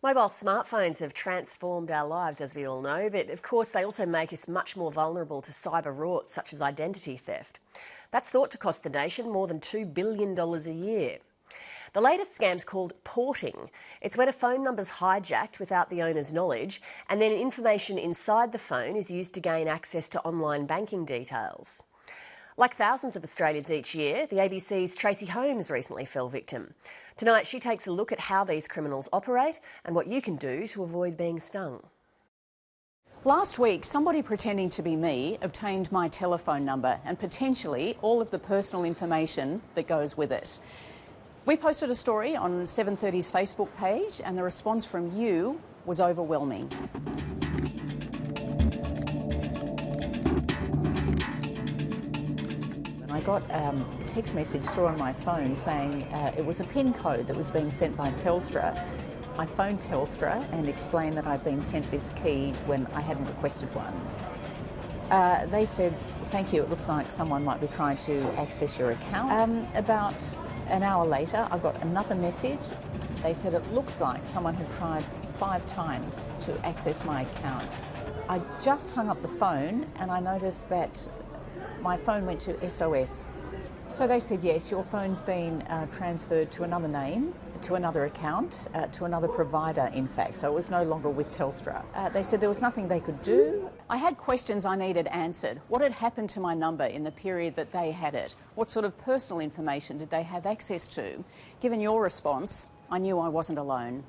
Mobile smartphones have transformed our lives, as we all know, but of course they also make us much more vulnerable to cyber rorts such as identity theft. That's thought to cost the nation more than $2 billion a year. The latest scam's called porting. It's when a phone number's hijacked without the owner's knowledge, and then information inside the phone is used to gain access to online banking details. Like thousands of Australians each year, the ABC's Tracy Holmes recently fell victim. Tonight, she takes a look at how these criminals operate and what you can do to avoid being stung. Last week, somebody pretending to be me obtained my telephone number and potentially all of the personal information that goes with it. We posted a story on 730's Facebook page and the response from you was overwhelming. I got a text message through on my phone saying it was a PIN code that was being sent by Telstra. I phoned Telstra and explained that I'd been sent this key when I hadn't requested one. They said, thank you, it looks like someone might be trying to access your account. About an hour later, I got another message. They said it looks like someone had tried 5 times to access my account. I just hung up the phone and I noticed that my phone went to SOS. So they said, yes, your phone's been transferred to another name, to another account, to another provider, in fact. So it was no longer with Telstra. They said there was nothing they could do. I had questions I needed answered. What had happened to my number in the period that they had it? What sort of personal information did they have access to? Given your response, I knew I wasn't alone.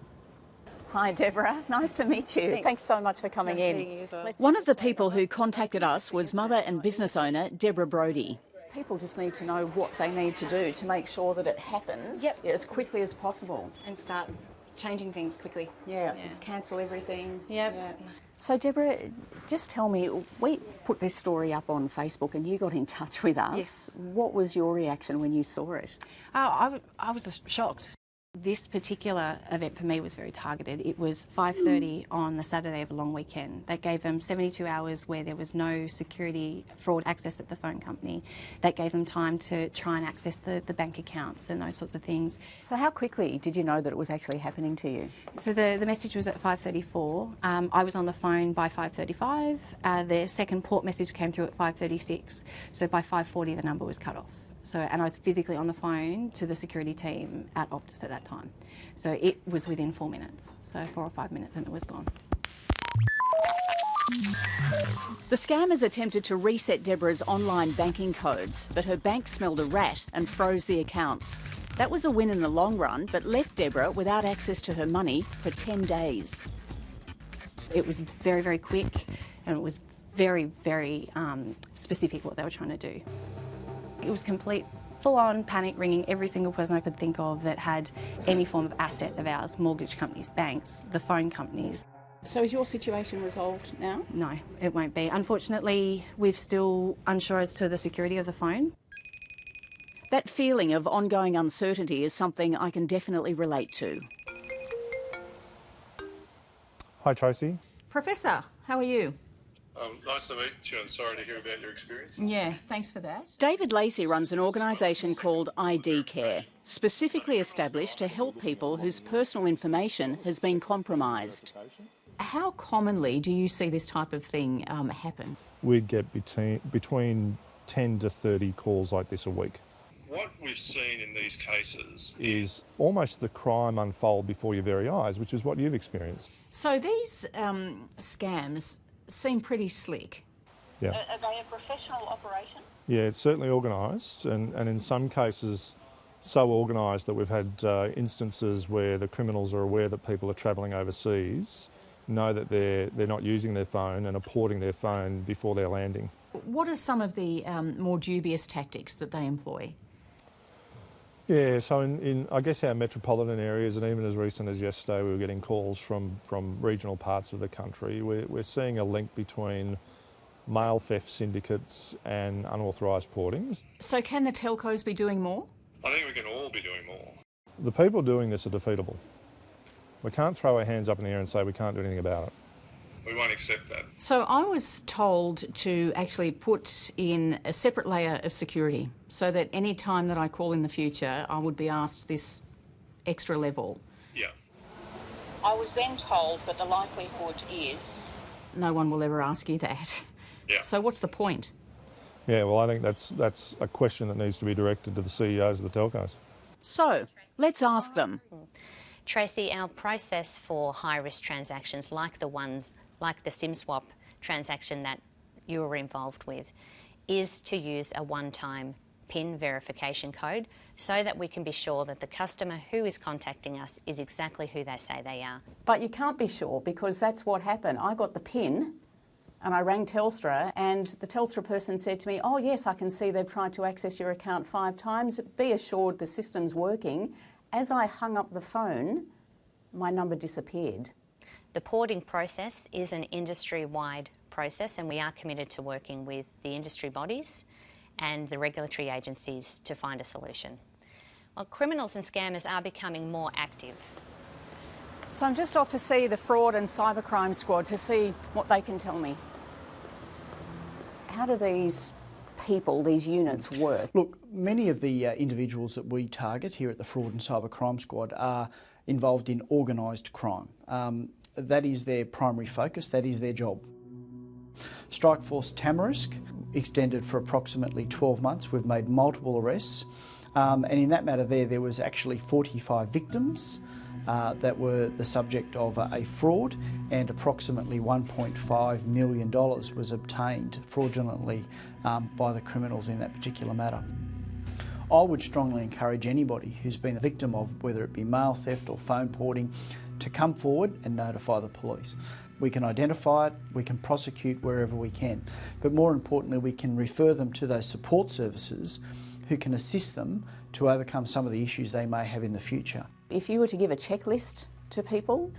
Hi, Deborah. Nice to meet you. Thanks so much for coming in. Meeting you as well. One of the people who contacted us was mother and business owner Debra Brody. People just need to know what they need to do to make sure that it happens as quickly as possible. And start changing things quickly. Yeah. Cancel everything. Yep. Yeah. So, Deborah, just tell me, we put this story up on Facebook and you got in touch with us. Yes. What was your reaction when you saw it? I was shocked. This particular event for me was very targeted. It was 5:30 on the Saturday of a long weekend. That gave them 72 hours where there was no security fraud access at the phone company. That gave them time to try and access the bank accounts and those sorts of things. So how quickly did you know that it was actually happening to you? So the message was at 5:34. I was on the phone by 5:35. The second port message came through at 5:36. So by 5:40 the number was cut off. And I was physically on the phone to the security team at Optus at that time. So it was within 4 minutes, so 4 or 5 minutes, and it was gone. The scammers attempted to reset Deborah's online banking codes, but her bank smelled a rat and froze the accounts. That was a win in the long run, but left Deborah without access to her money for 10 days. It was very, very quick, and it was very, very specific what they were trying to do. It was complete, full-on panic, ringing every single person I could think of that had any form of asset of ours, mortgage companies, banks, the phone companies. So is your situation resolved now? No, it won't be. Unfortunately, we're still unsure as to the security of the phone. That feeling of ongoing uncertainty is something I can definitely relate to. Hi, Tracy. Professor, how are you? Nice to meet you and sorry to hear about your experience. Yeah, thanks for that. David Lacey runs an organisation called ID Care, specifically established to help people whose personal information has been compromised. How commonly do you see this type of thing happen? We'd get between 10 to 30 calls like this a week. What we've seen in these cases is almost the crime unfold before your very eyes, which is what you've experienced. So these scams seem pretty slick. Yeah. Are they a professional operation? Yeah, it's certainly organised, and in some cases so organised that we've had instances where the criminals are aware that people are travelling overseas, know that they're not using their phone and are porting their phone before they're landing. What are some of the more dubious tactics that they employ? Yeah, so in I guess our metropolitan areas, and even as recent as yesterday, we were getting calls from regional parts of the country. We're seeing a link between mail theft syndicates and unauthorised portings. So can the telcos be doing more? I think we can all be doing more. The people doing this are defeatable. We can't throw our hands up in the air and say we can't do anything about it. We won't accept that. So I was told to actually put in a separate layer of security so that any time that I call in the future, I would be asked this extra level. Yeah. I was then told that the likelihood is no one will ever ask you that. Yeah. So what's the point? Yeah, well, I think that's a question that needs to be directed to the CEOs of the telcos. So let's ask them. Tracy, our process for high-risk transactions like the SIM swap transaction that you were involved with is to use a one-time PIN verification code so that we can be sure that the customer who is contacting us is exactly who they say they are. But you can't be sure because that's what happened. I got the PIN and I rang Telstra and the Telstra person said to me, oh yes, I can see they've tried to access your account 5 times. Be assured the system's working. As I hung up the phone, my number disappeared. The porting process is an industry-wide process and we are committed to working with the industry bodies and the regulatory agencies to find a solution. Well, criminals and scammers are becoming more active. So I'm just off to see the fraud and cybercrime squad to see what they can tell me. How do these people, these units work? Look, many of the individuals that we target here at the Fraud and Cybercrime Squad are involved in organised crime. That is their primary focus, that is their job. Strikeforce Tamarisk extended for approximately 12 months. We've made multiple arrests. And in that matter there was actually 45 victims that were the subject of a fraud, and approximately $1.5 million was obtained fraudulently by the criminals in that particular matter. I would strongly encourage anybody who's been a victim of whether it be mail theft or phone porting to come forward and notify the police. We can identify it, we can prosecute wherever we can, but more importantly we can refer them to those support services who can assist them to overcome some of the issues they may have in the future. If you were to give a checklist to people,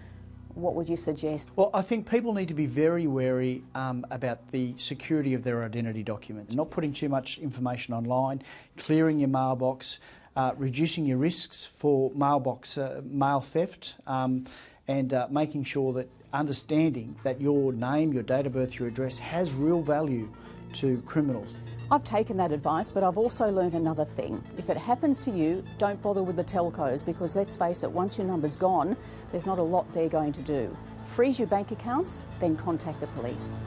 what would you suggest? Well, I think people need to be very wary about the security of their identity documents. Not putting too much information online, clearing your mailbox, reducing your risks for mail theft, and making sure that understanding that your name, your date of birth, your address has real value to criminals. I've taken that advice, but I've also learned another thing. If it happens to you, don't bother with the telcos because let's face it, once your number's gone, there's not a lot they're going to do. Freeze your bank accounts, then contact the police.